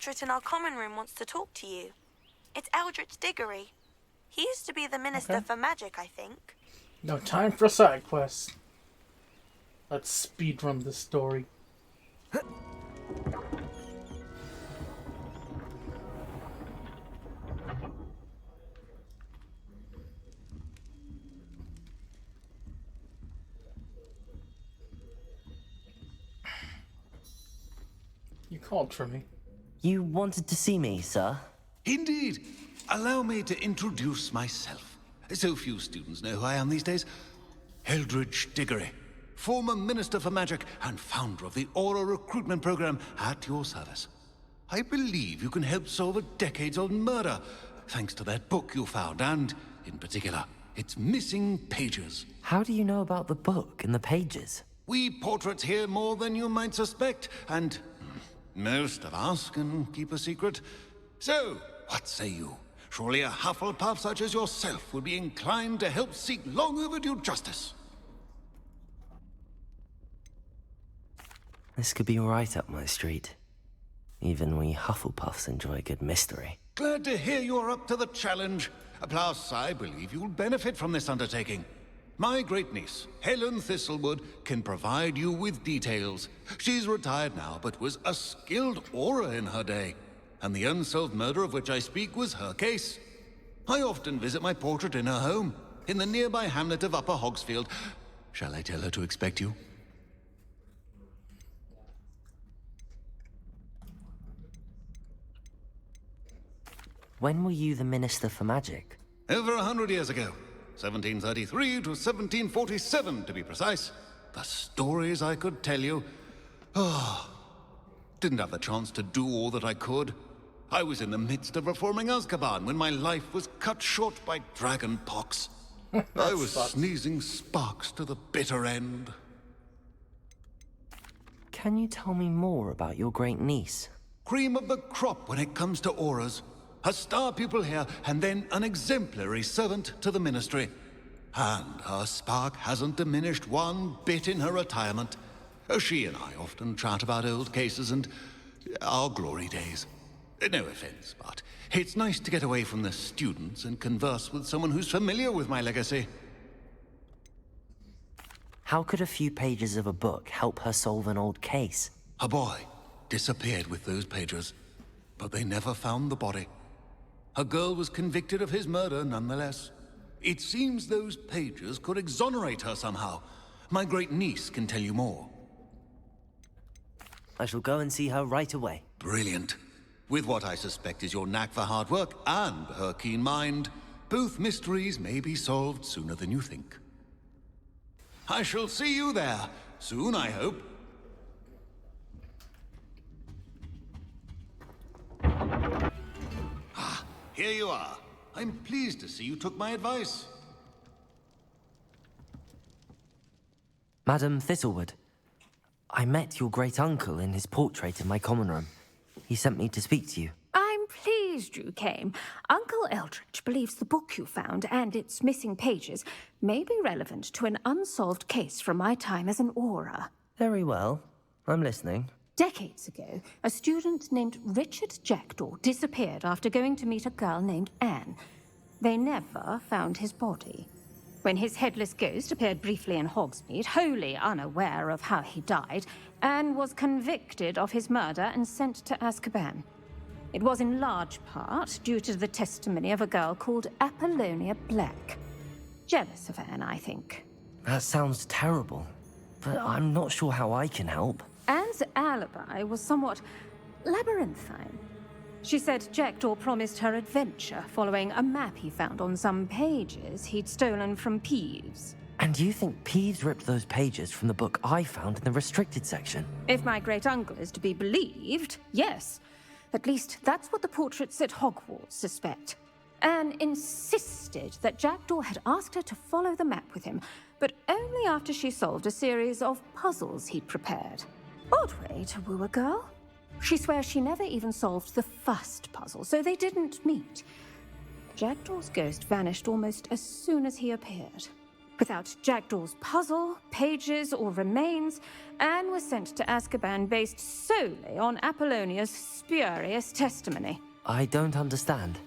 portrait in our common room wants to talk to you. It's Eldritch Diggory. He used to be the Minister for Magic, I think. No time for side quests. Let's speedrun this story. You called for me. You wanted to see me, sir? Indeed. Allow me to introduce myself. So few students know who I am these days. Eldritch Diggory, former Minister for Magic and founder of the Aura recruitment program, at your service. I believe you can help solve a decades-old murder, thanks to that book you found, and, in particular, its missing pages. How do you know about the book and the pages? We portraits hear more than you might suspect, and most of us can keep a secret. So, what say you? Surely a Hufflepuff such as yourself would be inclined to help seek long overdue justice. This could be right up my street. Even we Hufflepuffs enjoy a good mystery. Glad to hear you're up to the challenge. Plus, I believe you'll benefit from this undertaking. My great-niece, Helen Thistlewood, can provide you with details. She's retired now, but was a skilled aura in her day. And the unsolved murder of which I speak was her case. I often visit my portrait in her home, in the nearby hamlet of Upper Hogsfield. Shall I tell her to expect you? When were you the Minister for Magic? Over 100 years ago. 1733 to 1747, to be precise. The stories I could tell you. Didn't have the chance to do all that I could. I was in the midst of reforming Azkaban when my life was cut short by dragon pox. I was sneezing sparks to the bitter end. Can you tell me more about your great niece? Cream of the crop when it comes to auras. A star pupil here, and then an exemplary servant to the ministry. And her spark hasn't diminished one bit in her retirement. She and I often chat about old cases and our glory days. No offense, but it's nice to get away from the students and converse with someone who's familiar with my legacy. How could a few pages of a book help her solve an old case? A boy disappeared with those pages, but they never found the body. A girl was convicted of his murder nonetheless. It seems those pages could exonerate her somehow. My great-niece can tell you more. I shall go and see her right away. Brilliant. With what I suspect is your knack for hard work and her keen mind, both mysteries may be solved sooner than you think. I shall see you there, soon I hope. Ah, here you are. I'm pleased to see you took my advice. Madam Thistlewood, I met your great-uncle in his portrait in my common room. He sent me to speak to you. I'm pleased you came. Uncle Eldritch believes the book you found and its missing pages may be relevant to an unsolved case from my time as an aura. Very well. I'm listening. Decades ago, a student named Richard Jackdaw disappeared after going to meet a girl named Anne. They never found his body. When his headless ghost appeared briefly in Hogsmeade, wholly unaware of how he died, Anne was convicted of his murder and sent to Azkaban. It was in large part due to the testimony of a girl called Apollonia Black. Jealous of Anne, I think. That sounds terrible, but I'm not sure how I can help. Anne's alibi was somewhat labyrinthine. She said Jackdaw promised her adventure following a map he found on some pages he'd stolen from Peeves. And you think Peeves ripped those pages from the book I found in the restricted section? If my great-uncle is to be believed, yes. At least that's what the portraits at Hogwarts suspect. Anne insisted that Jackdaw had asked her to follow the map with him, but only after she solved a series of puzzles he'd prepared. Odd way to woo a girl. She swears she never even solved the first puzzle, so they didn't meet. Jackdaw's ghost vanished almost as soon as he appeared. Without Jackdaw's puzzle, pages, or remains, Anne was sent to Azkaban based solely on Apollonia's spurious testimony. I don't understand.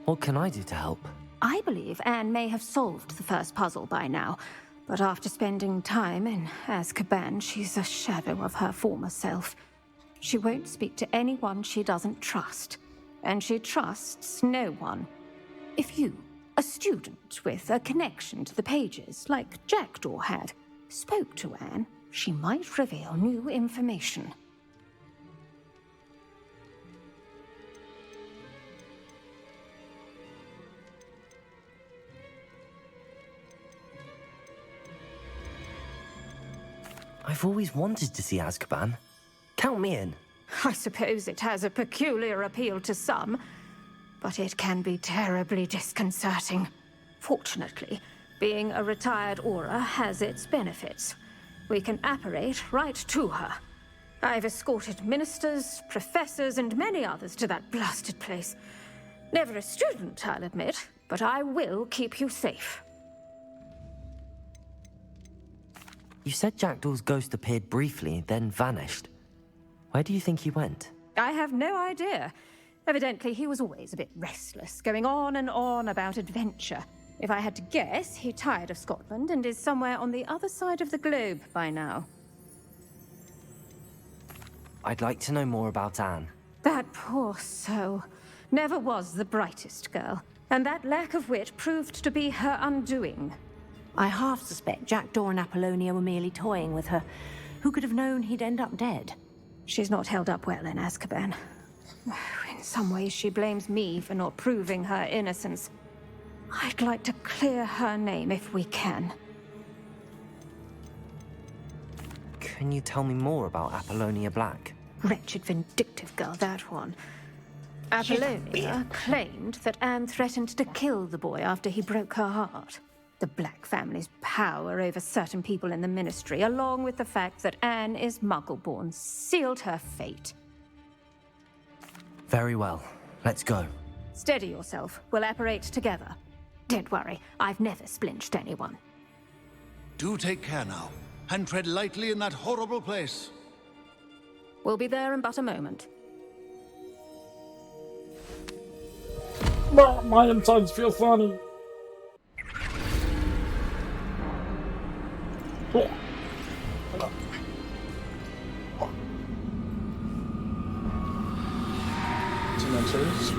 What can I do to help? I believe Anne may have solved the first puzzle by now, but after spending time in Azkaban, she's a shadow of her former self. She won't speak to anyone she doesn't trust, and she trusts no one. If you, a student with a connection to the pages, like Jackdaw had, spoke to Anne, she might reveal new information. I've always wanted to see Azkaban. Count me in. I suppose it has a peculiar appeal to some, but it can be terribly disconcerting. Fortunately, being a retired Auror has its benefits. We can apparate right to her. I've escorted ministers, professors, and many others to that blasted place. Never a student, I'll admit, but I will keep you safe. You said Jackdaw's ghost appeared briefly, then vanished. Where do you think he went? I have no idea. Evidently, he was always a bit restless, going on and on about adventure. If I had to guess, he tired of Scotland and is somewhere on the other side of the globe by now. I'd like to know more about Anne. That poor soul. Never was the brightest girl, and that lack of wit proved to be her undoing. I half suspect Jackdaw and Apollonia were merely toying with her. Who could have known he'd end up dead? She's not held up well in Azkaban. In some ways, she blames me for not proving her innocence. I'd like to clear her name if we can. Can you tell me more about Apollonia Black? Wretched, vindictive girl, that one. Apollonia claimed that Anne threatened to kill the boy after he broke her heart. The Black family's power over certain people in the Ministry, along with the fact that Anne is Muggle-born, sealed her fate. Very well. Let's go. Steady yourself. We'll apparate together. Don't worry, I've never splinched anyone. Do take care now, and tread lightly in that horrible place. We'll be there in but a moment. My insides feel funny. Oh. Dementors.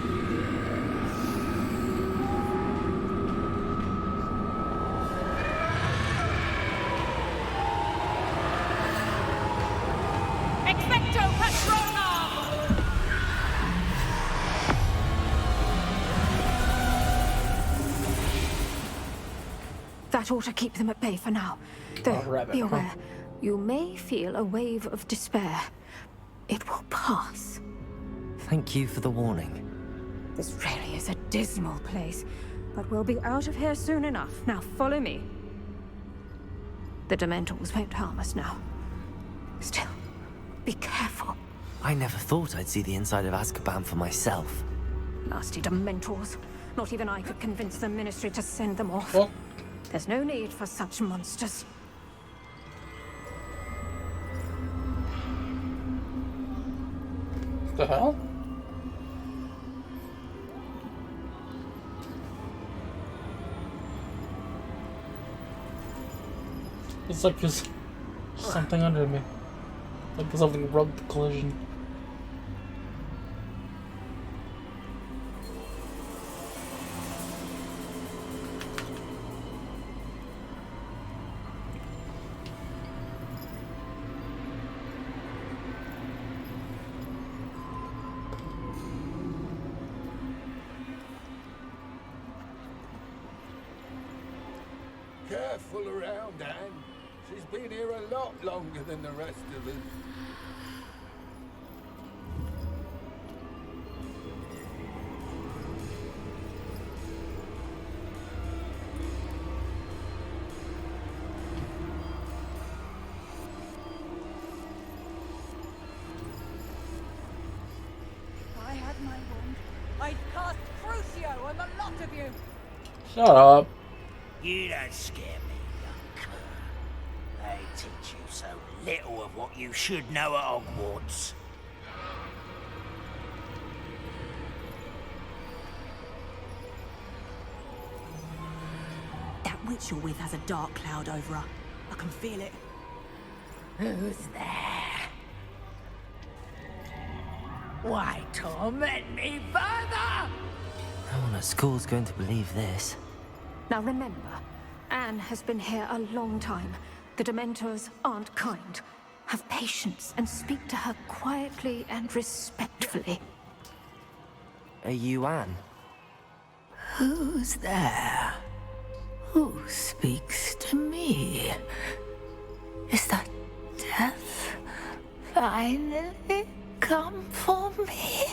Expecto Patronum! That ought to keep them at bay for now. Though, rabbit, be huh? aware, you may feel a wave of despair. It will pass. Thank you for the warning. This really is a dismal place, but we'll be out of here soon enough. Now follow me. The Dementors won't harm us now. Still, be careful. I never thought I'd see the inside of Azkaban for myself. Nasty Dementors. Not even I could convince the Ministry to send them off. Well, There's no need for such monsters. the hell? It's like there's something under me. Like something rubbed the collision. Careful around, Anne. She's been here a lot longer than the rest of us. I had my wand. I'd cast Crucio on the lot of you. Shut up. You don't scare me. They teach you so little of what you should know at Hogwarts. That witch you're with has a dark cloud over her. I can feel it. Who's there? Why torment me further? No one at school's going to believe this. Now remember, Anne has been here a long time. The Dementors aren't kind. Have patience and speak to her quietly and respectfully. Are you Anne? Who's there? Who speaks to me? Is that death finally come for me?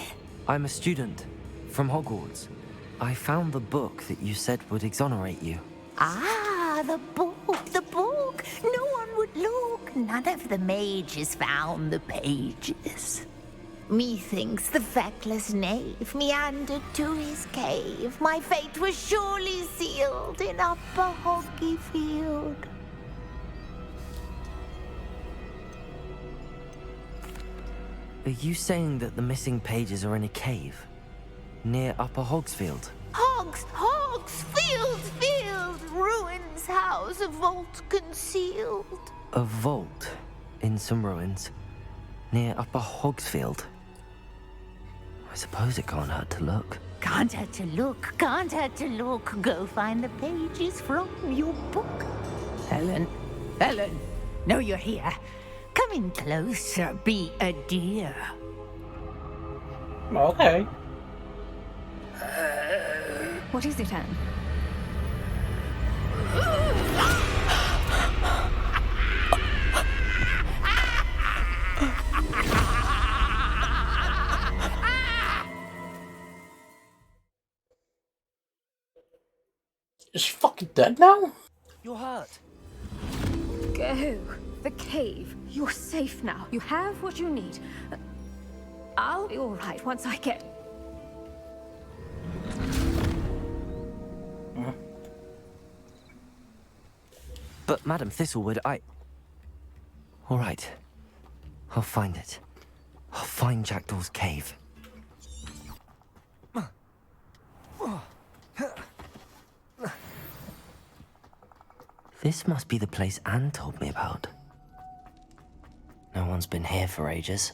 I'm a student from Hogwarts. I found the book that you said would exonerate you. Ah, the book, the book. No one would look. None of the mages found the pages. Methinks the feckless knave meandered to his cave. My fate was surely sealed in Upper Hoggyfield. Are you saying that the missing pages are in a cave? Near Upper Hogsfield? Field, ruins house, a vault concealed. A vault in some ruins near Upper Hogsfield. I suppose it can't hurt to look. Can't hurt to look, can't hurt to look. Go find the pages from your book. Helen, know you're here. Come in closer, be a dear. Okay. What is it, Anne? Is she fucking dead now? You're hurt. Go. The cave. You're safe now. You have what you need. I'll be all right once I get... But Madam Thistlewood, all right. I'll find it. I'll find Jackdaw's cave. This must be the place Anne told me about. No one's been here for ages.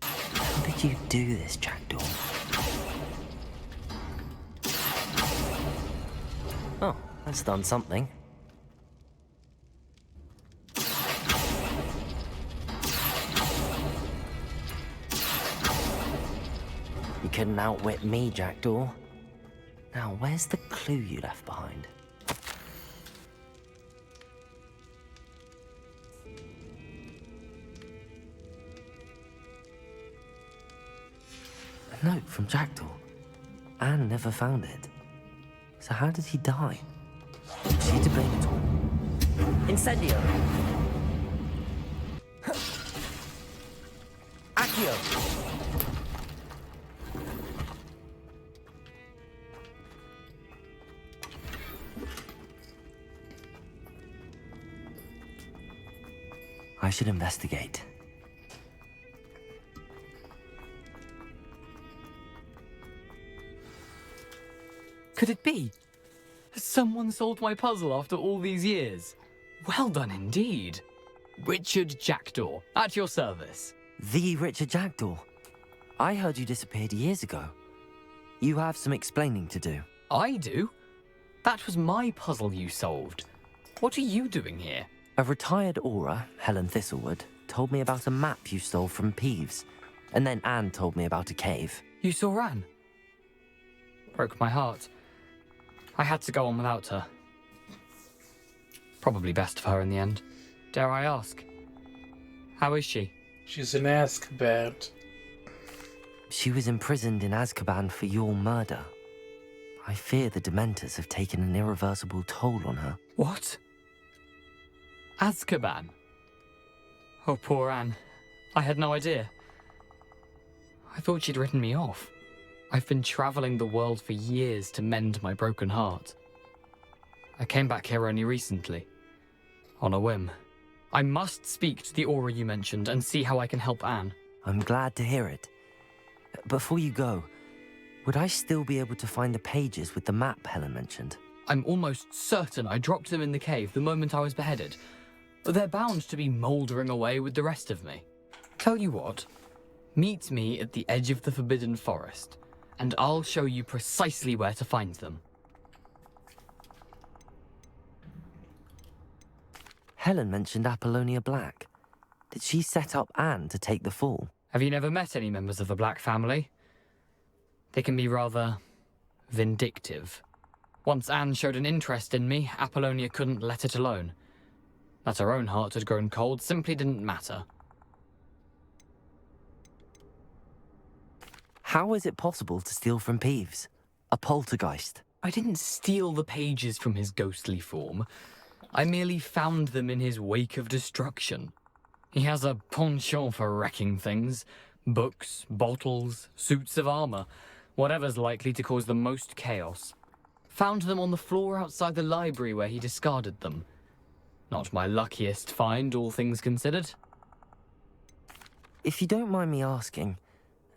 How did you do this, Jackdaw? Oh, that's done something. You couldn't outwit me, Jackdaw. Now, where's the clue you left behind? A note from Jackdaw. Anne never found it. So how did he die? Is he to blame at all? Incendio! Accio! I should investigate. Could it be? Has someone solved my puzzle after all these years? Well done indeed. Richard Jackdaw, at your service. The Richard Jackdaw. I heard you disappeared years ago. You have some explaining to do. I do? That was my puzzle you solved. What are you doing here? A retired Aura, Helen Thistlewood, told me about a map you stole from Peeves. And then Anne told me about a cave. You saw Anne? Broke my heart. I had to go on without her. Probably best for her in the end. Dare I ask? How is she? She's in Azkaban. She was imprisoned in Azkaban for your murder. I fear the Dementors have taken an irreversible toll on her. What? Azkaban? Oh, poor Anne. I had no idea. I thought she'd written me off. I've been traveling the world for years to mend my broken heart. I came back here only recently, on a whim. I must speak to the aura you mentioned and see how I can help Anne. I'm glad to hear it. Before you go, would I still be able to find the pages with the map Helen mentioned? I'm almost certain I dropped them in the cave the moment I was beheaded. They're bound to be mouldering away with the rest of me. Tell you what, meet me at the edge of the Forbidden Forest, and I'll show you precisely where to find them. Helen mentioned Apollonia Black. Did she set up Anne to take the fall? Have you never met any members of the Black family? They can be rather vindictive. Once Anne showed an interest in me, Apollonia couldn't let it alone. That her own heart had grown cold simply didn't matter. How is it possible to steal from Peeves? A poltergeist? I didn't steal the pages from his ghostly form. I merely found them in his wake of destruction. He has a penchant for wrecking things. Books, bottles, suits of armor, whatever's likely to cause the most chaos. Found them on the floor outside the library where he discarded them. Not my luckiest find, all things considered. If you don't mind me asking,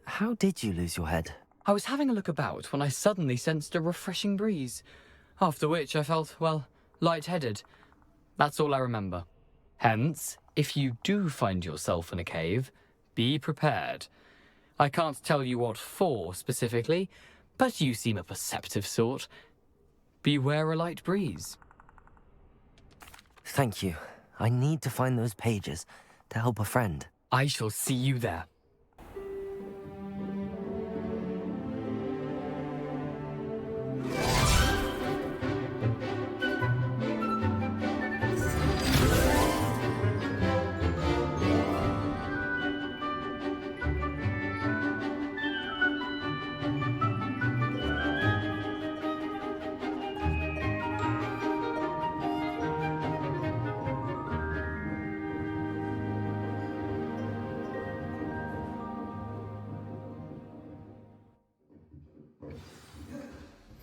how did you lose your head? I was having a look about when I suddenly sensed a refreshing breeze, after which I felt, well, lightheaded. That's all I remember. Hence, if you do find yourself in a cave, be prepared. I can't tell you what for specifically, but you seem a perceptive sort. Beware a light breeze. Thank you. I need to find those pages to help a friend. I shall see you there.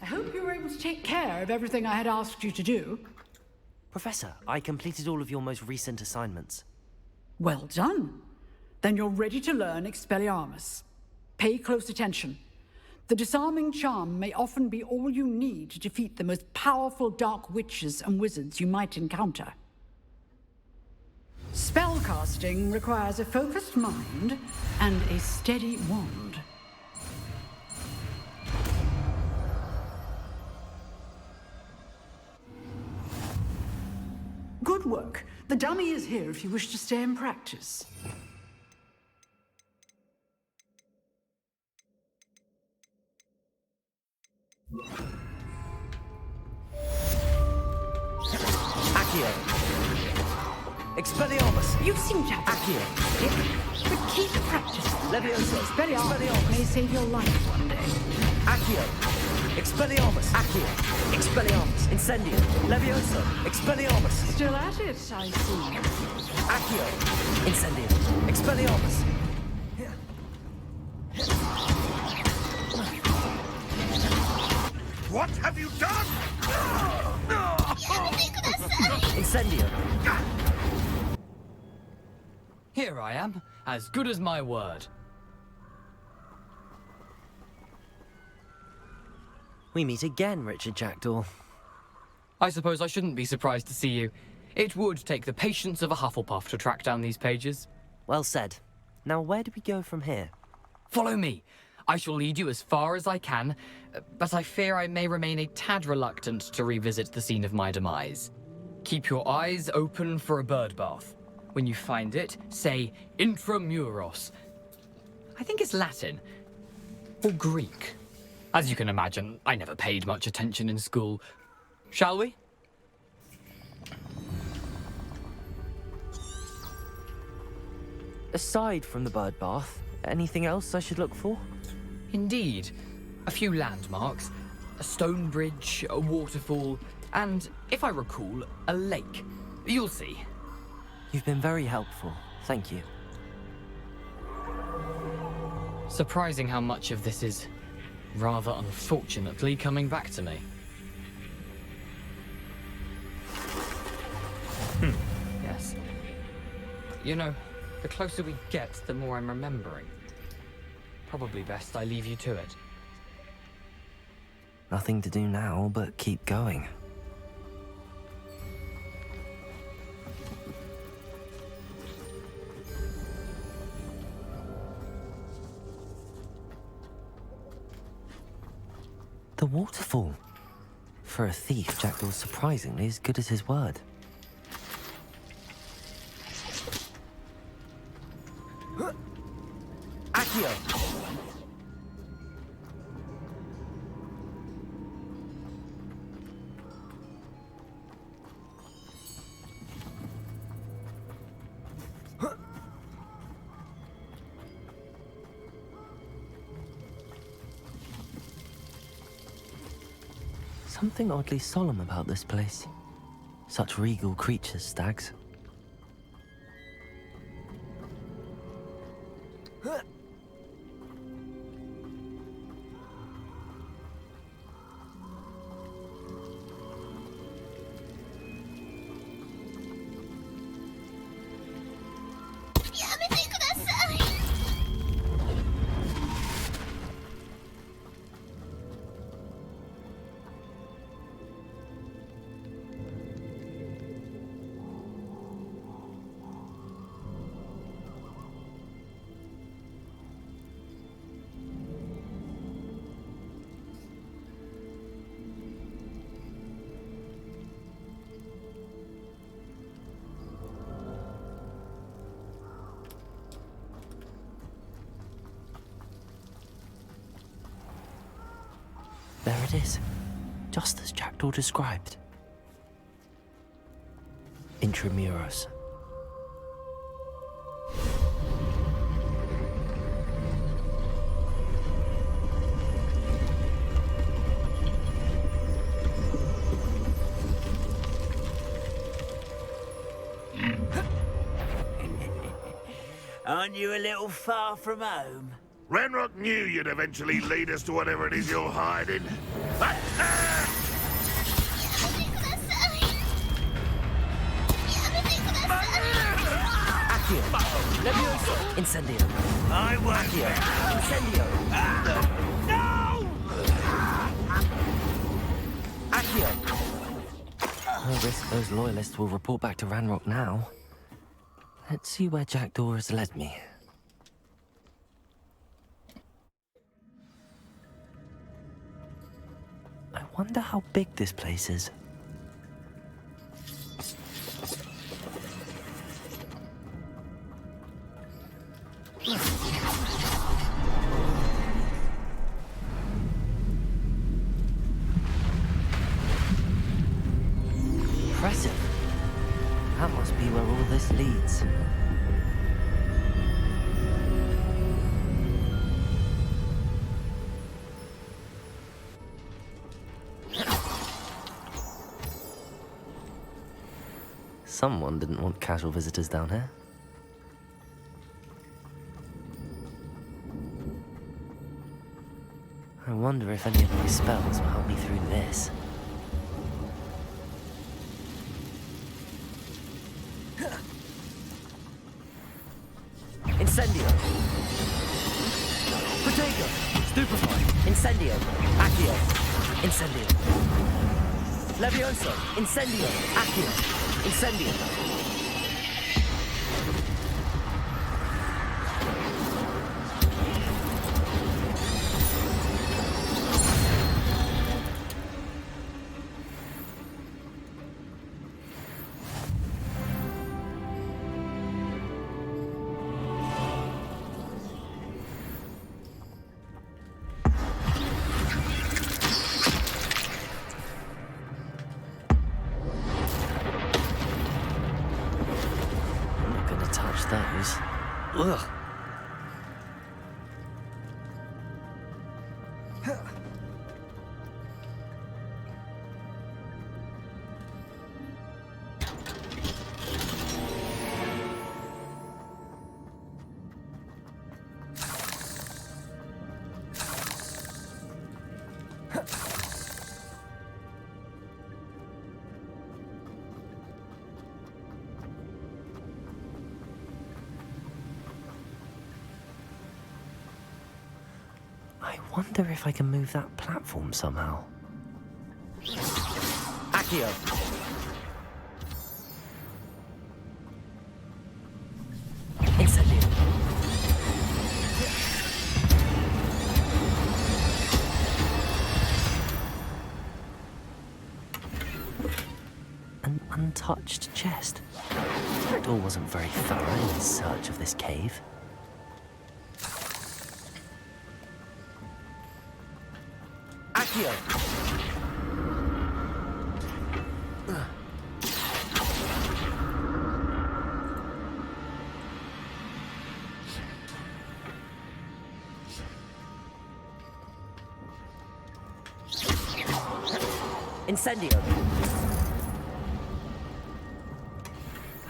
I hope you were able to take care of everything I had asked you to do. Professor, I completed all of your most recent assignments. Well done. Then you're ready to learn Expelliarmus. Pay close attention. The disarming charm may often be all you need to defeat the most powerful dark witches and wizards you might encounter. Spellcasting requires a focused mind and a steady wand. Good work. The dummy is here if you wish to stay and practice. Accio! Expelliarmus! You seem to have Accio! but keep practicing. Levioso! Expelliarmus may save your life one day. Accio! Expelliarmus! Accio! Expelliarmus! Incendio! Levioso! Expelliarmus! Still at it, I see. Accio! Incendio! Expelliarmus! What have you done? Incendio! Here I am, as good as my word. We meet again, Richard Jackdaw. I suppose I shouldn't be surprised to see you. It would take the patience of a Hufflepuff to track down these pages. Well said. Now where do we go from here? Follow me. I shall lead you as far as I can, but I fear I may remain a tad reluctant to revisit the scene of my demise. Keep your eyes open for a bird bath. When you find it, say Intramuros. I think it's Latin. Or Greek. As you can imagine, I never paid much attention in school. Shall we? Aside from the bird bath, anything else I should look for? Indeed. A few landmarks, a stone bridge, a waterfall, and, if I recall, a lake. You'll see. You've been very helpful. Thank you. Surprising how much of this is rather unfortunately coming back to me. Yes. You know, the closer we get, the more I'm remembering. Probably best I leave you to it. Nothing to do now but keep going. The waterfall. For a thief, Jackdaw's surprisingly as good as his word. Accio! Something oddly solemn about this place. Such regal creatures, stags. There it is, just as Jackdaw described. Intramuros. Aren't you a little far from home? Ranrock knew you'd eventually lead us to whatever it is you're hiding. Accio! Levioso! Incendio! I won't. Accio! Incendio! No! Accio! No risk those loyalists will report back to Ranrock now. Let's see where Jackdaw has led me. I wonder how big this place is. Impressive. That must be where all this leads. Someone didn't want casual visitors down here. I wonder if any of my spells will help me through this. Incendio! Protego! Stupefy! Incendio! Accio! Incendio! Levioso! Incendio! Accio! Incendio! Those. Ugh. I wonder if I can move that platform somehow. Accio! Incendio! An untouched chest. That door wasn't very thorough in his search of this cave. Accio! Incendio!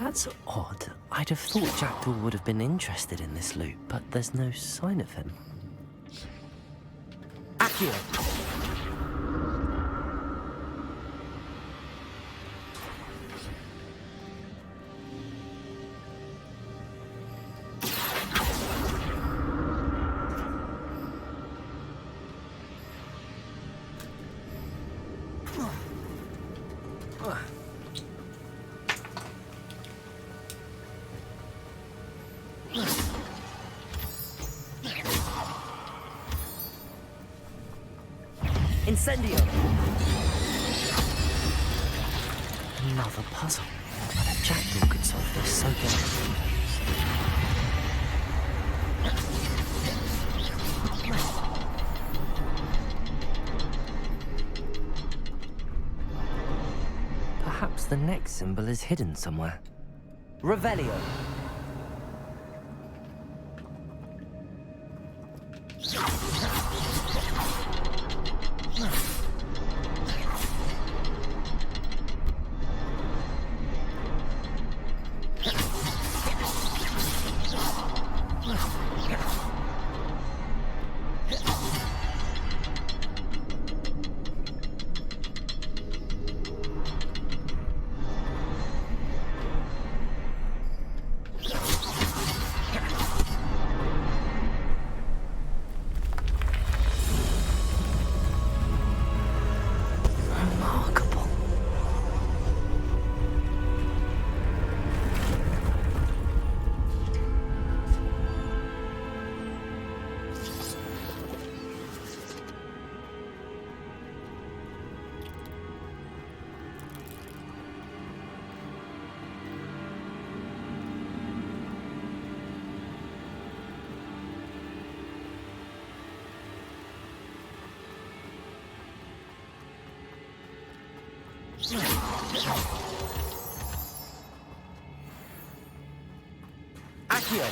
That's odd. I'd have thought Jackdaw would have been interested in this loot, but there's no sign of him. Accio! Incendio! Another puzzle. But if Jackdaw could solve this, so perhaps the next symbol is hidden somewhere. Revelio! Accio!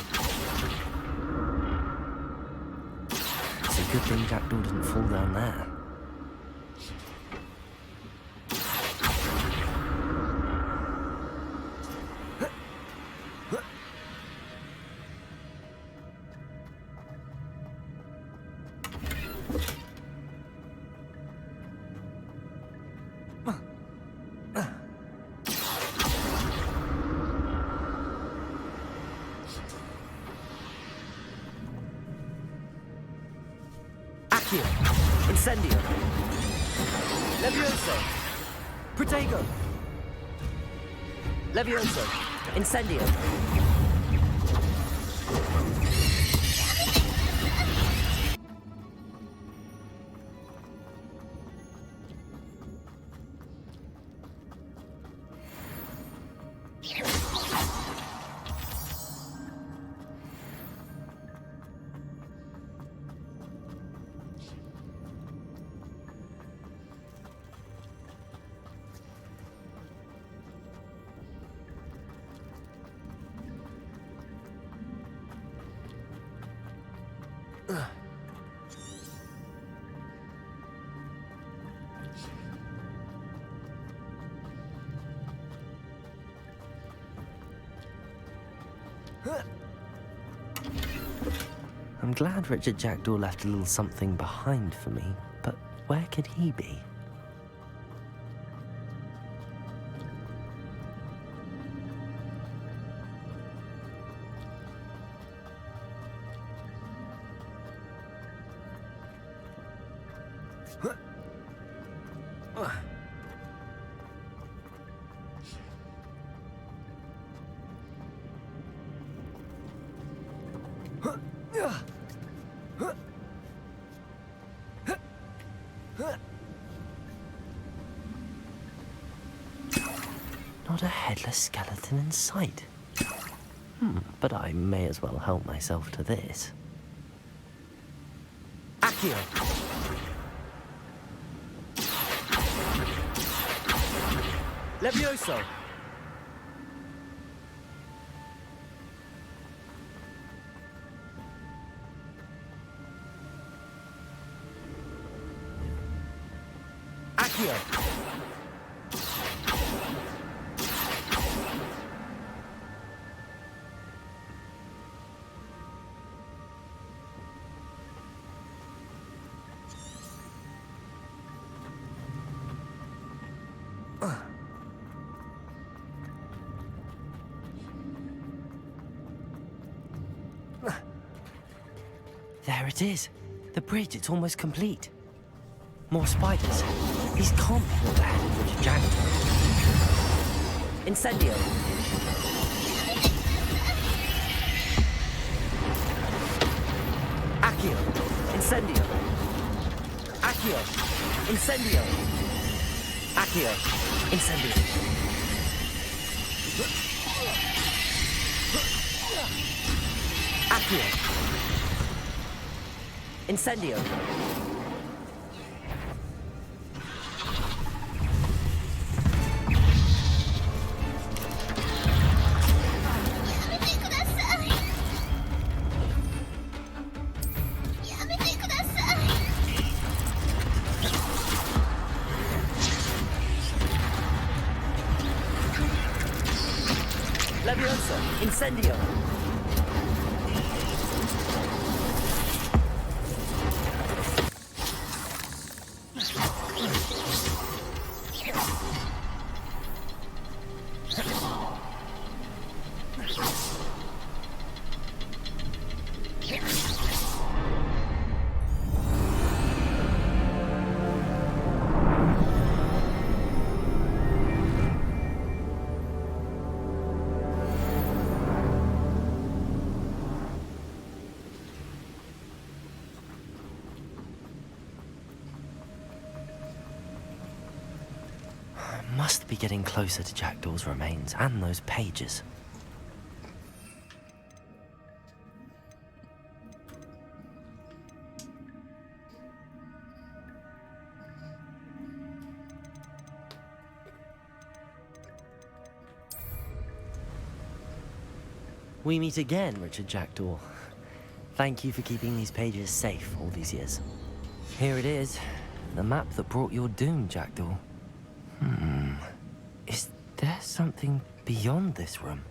It's a good thing Jackdaw didn't fall down there. Incendio! Levioso! Protego! Levioso! Incendio! I'm glad Richard Jackdaw left a little something behind for me, but where could he be? Not a headless skeleton in sight. But I may as well help myself to this. Accio! Levioso! Accio! There it is. The bridge, it's almost complete. More spiders. These can't be all the head of Richard Jackdaw. Incendio. Accio. Incendio. Accio. Incendio. Accio. Incendio. Accio. Incendio. Levioso. Incendio. Must be getting closer to Jackdaw's remains and those pages. We meet again, Richard Jackdaw. Thank you for keeping these pages safe all these years. Here it is, the map that brought your doom, Jackdaw. Is there something beyond this room?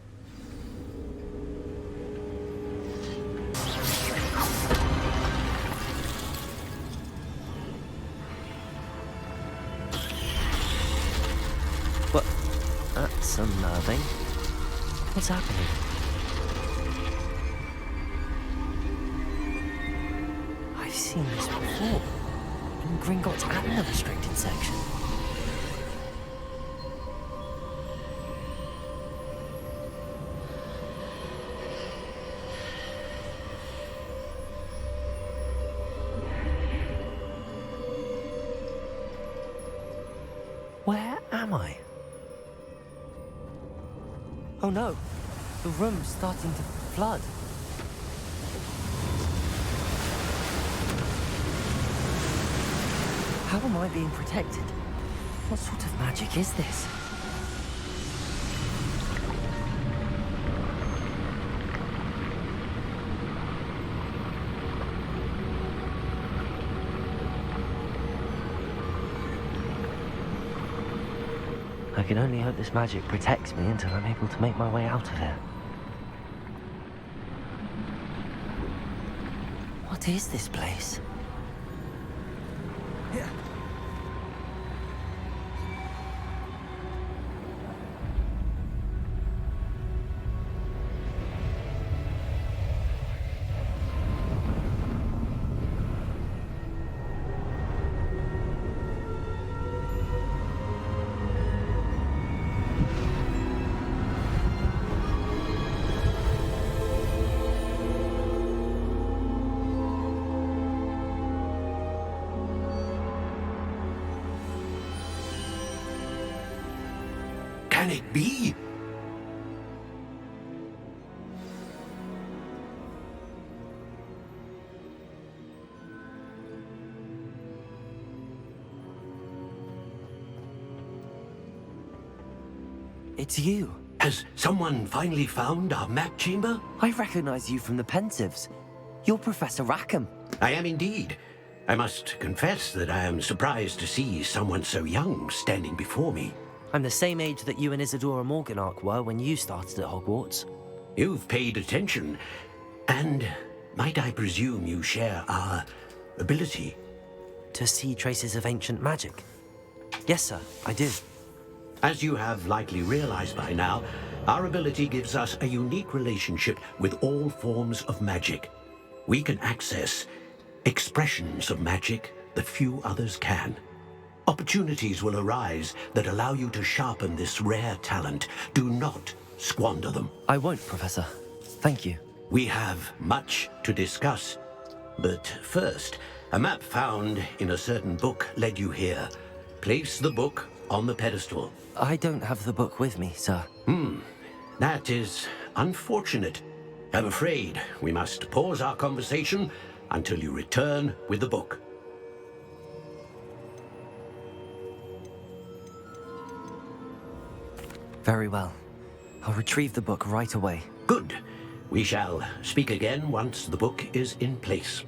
What? That's unnerving. What's happening? I've seen this before. In Gringotts and the restricted section. Where am I? Oh no, the room's starting to flood. How am I being protected? What sort of magic is this? I can only hope this magic protects me until I'm able to make my way out of here. What is this place? can it be? It's you. Has someone finally found our map chamber? I recognize you from the Pensives. You're Professor Rackham. I am indeed. I must confess that I am surprised to see someone so young standing before me. I'm the same age that you and Isadora Morganach were when you started at Hogwarts. You've paid attention, and might I presume you share our ability? To see traces of ancient magic? Yes, sir, I do. As you have likely realized by now, our ability gives us a unique relationship with all forms of magic. We can access expressions of magic that few others can. Opportunities will arise that allow you to sharpen this rare talent. Do not squander them. I won't, Professor. Thank you. We have much to discuss. But first, a map found in a certain book led you here. Place the book on the pedestal. I don't have the book with me, sir. That is unfortunate. I'm afraid we must pause our conversation until you return with the book. Very well. I'll retrieve the book right away. Good. We shall speak again once the book is in place.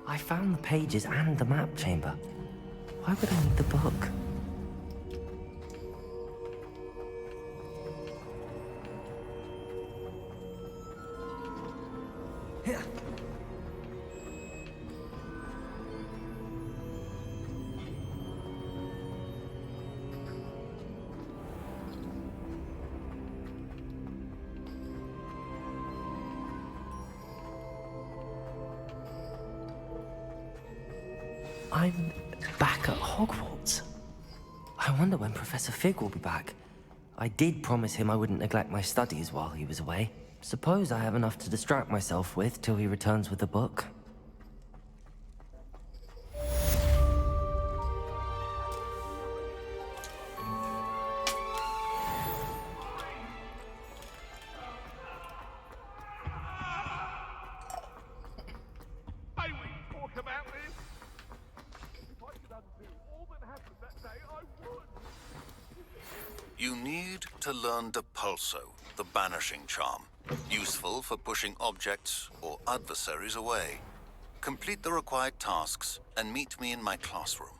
I found the pages and the map chamber. Why would I need the book? I'm back at Hogwarts. I wonder when Professor Fig will be back. I did promise him I wouldn't neglect my studies while he was away. Suppose I have enough to distract myself with till he returns with the book. You need to learn Depulso, the banishing charm. Useful for pushing objects or adversaries away. Complete the required tasks and meet me in my classroom.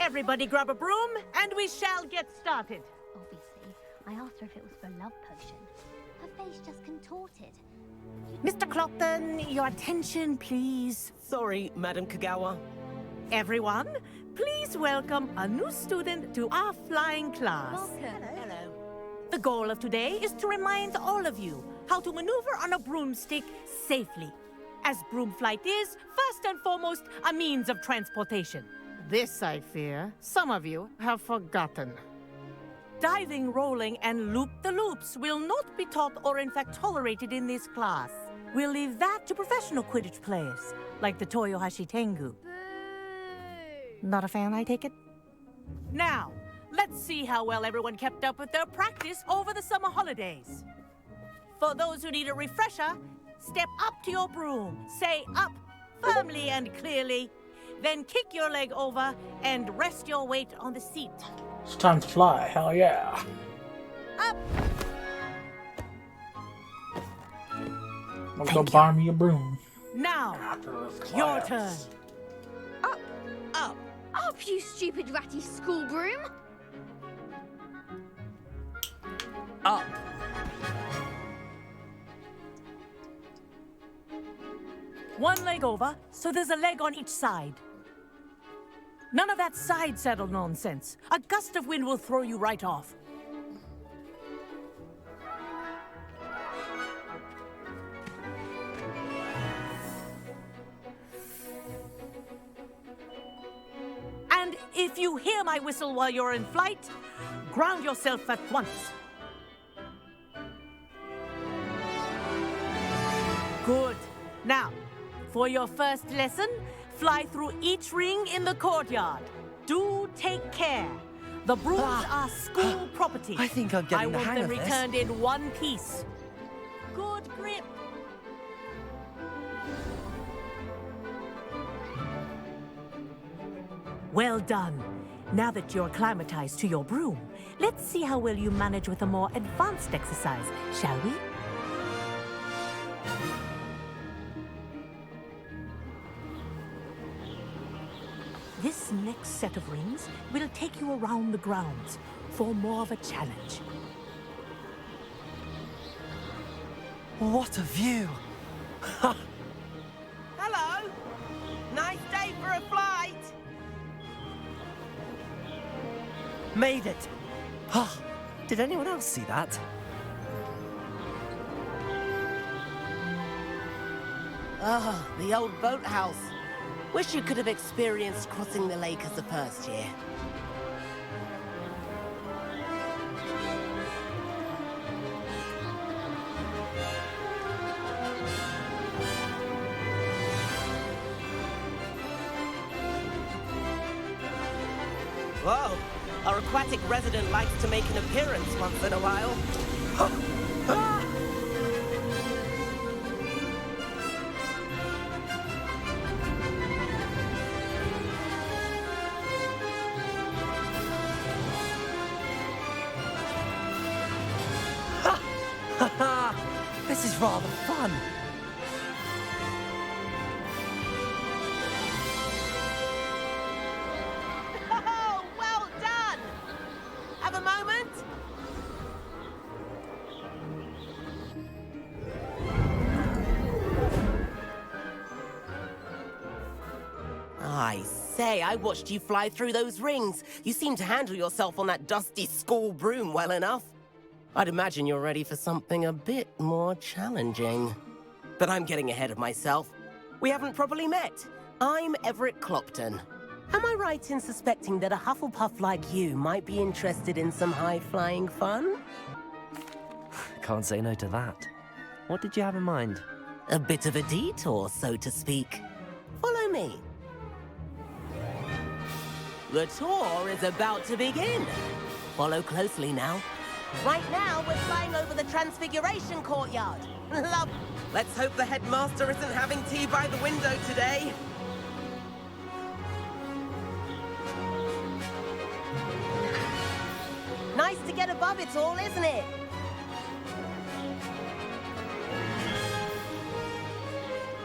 Everybody grab a broom, and we shall get started. Obviously, I asked her if it was for love potion. Her face just contorted. Mr. Clopton, your attention, please. Sorry, Madam Kagawa. Everyone, please welcome a new student to our flying class. Welcome. Hello. The goal of today is to remind all of you how to maneuver on a broomstick safely. As broom flight is, first and foremost, a means of transportation. This, I fear, some of you have forgotten. Diving, rolling, and loop-the-loops will not be taught or in fact tolerated in this class. We'll leave that to professional Quidditch players, like the Toyohashi Tengu. Not a fan, I take it? Now, let's see how well everyone kept up with their practice over the summer holidays. For those who need a refresher, step up to your broom, say up firmly and clearly, then kick your leg over and rest your weight on the seat. It's time to fly, hell yeah. Up! I'm gonna buy me a broom. Now, your turn. Up, up, up, you stupid ratty school broom! Up. One leg over, so there's a leg on each side. None of that side saddle nonsense. A gust of wind will throw you right off. And if you hear my whistle while you're in flight, ground yourself at once. Good. Now, for your first lesson, fly through each ring in the courtyard. Do take care. The brooms are school property. I think I'm getting the hang I of want them this. returned in one piece. Good grip. Well done. Now that you're acclimatized to your broom, let's see how well you manage with a more advanced exercise, shall we? This next set of rings will take you around the grounds for more of a challenge. What a view! Hello! Nice day for a flight! Made it! Ah, did anyone else see that? Ah, the old boathouse. Wish you could have experienced crossing the lake as a first year. Whoa, our aquatic resident likes to make an appearance once in a while. This is rather fun. Oh, well done! Have a moment? I say, I watched you fly through those rings. You seem to handle yourself on that dusty school broom well enough. I'd imagine you're ready for something a bit more challenging. But I'm getting ahead of myself. We haven't properly met. I'm Everett Clopton. Am I right in suspecting that a Hufflepuff like you might be interested in some high-flying fun? Can't say no to that. What did you have in mind? A bit of a detour, so to speak. Follow me. The tour is about to begin. Follow closely now. Right now, we're flying over the Transfiguration Courtyard. Love. Let's hope the headmaster isn't having tea by the window today. Nice to get above it all, isn't it?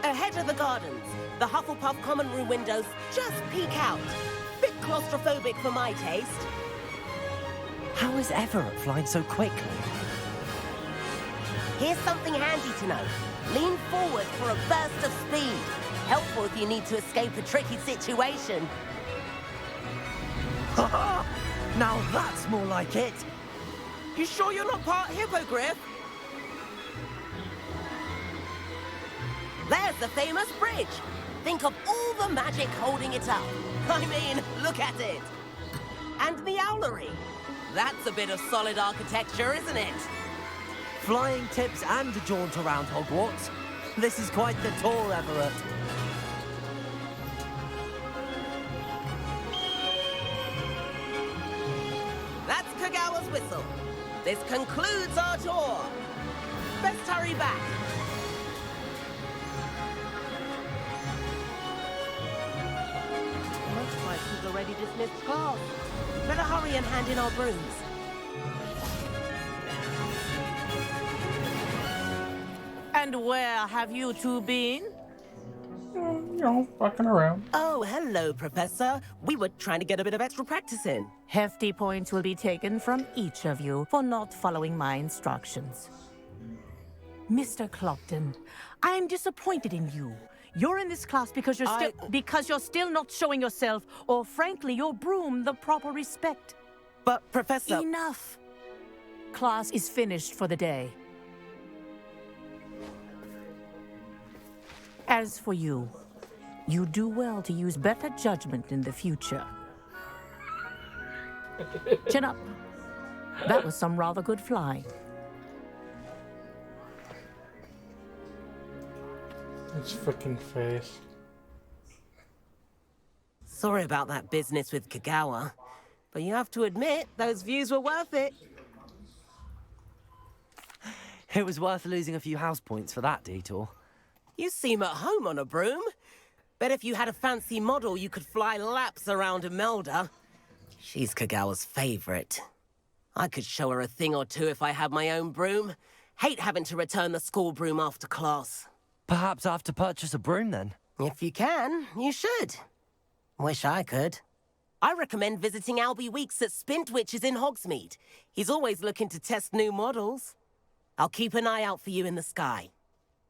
Ahead of the gardens, the Hufflepuff common room windows just peek out. Bit claustrophobic for my taste. How is Everett flying so quickly? Here's something handy to know. Lean forward for a burst of speed. Helpful if you need to escape a tricky situation. Now that's more like it. You sure you're not part hippogriff? There's the famous bridge. Think of all the magic holding it up. I mean, look at it. And the owlery. That's a bit of solid architecture, isn't it? Flying tips and a jaunt around Hogwarts. This is quite the tour, Everett. That's Kagawa's whistle. This concludes our tour. Let's hurry back. Looks like he's already dismissed class. Better hurry and hand in our brooms. And where have you two been? you know, fucking around. Oh, hello, Professor. We were trying to get a bit of extra practice in. Hefty points will be taken from each of you for not following my instructions. Mr. Clopton, I'm disappointed in you. You're in this class because you're still not showing yourself, or frankly, your broom the proper respect. But, Professor... Enough. Class is finished for the day. As for you, you do well to use better judgment in the future. Chin up. That was some rather good flying. His freaking face. Sorry about that business with Kagawa, but you have to admit, those views were worth it. It was worth losing a few house points for that detour. You seem at home on a broom. Bet if you had a fancy model, you could fly laps around Imelda. She's Kagawa's favorite. I could show her a thing or two if I had my own broom. Hate having to return the school broom after class. Perhaps I have to purchase a broom then. If you can, you should. Wish I could. I recommend visiting Albie Weeks at Spintwitches in Hogsmeade. He's always looking to test new models. I'll keep an eye out for you in the sky.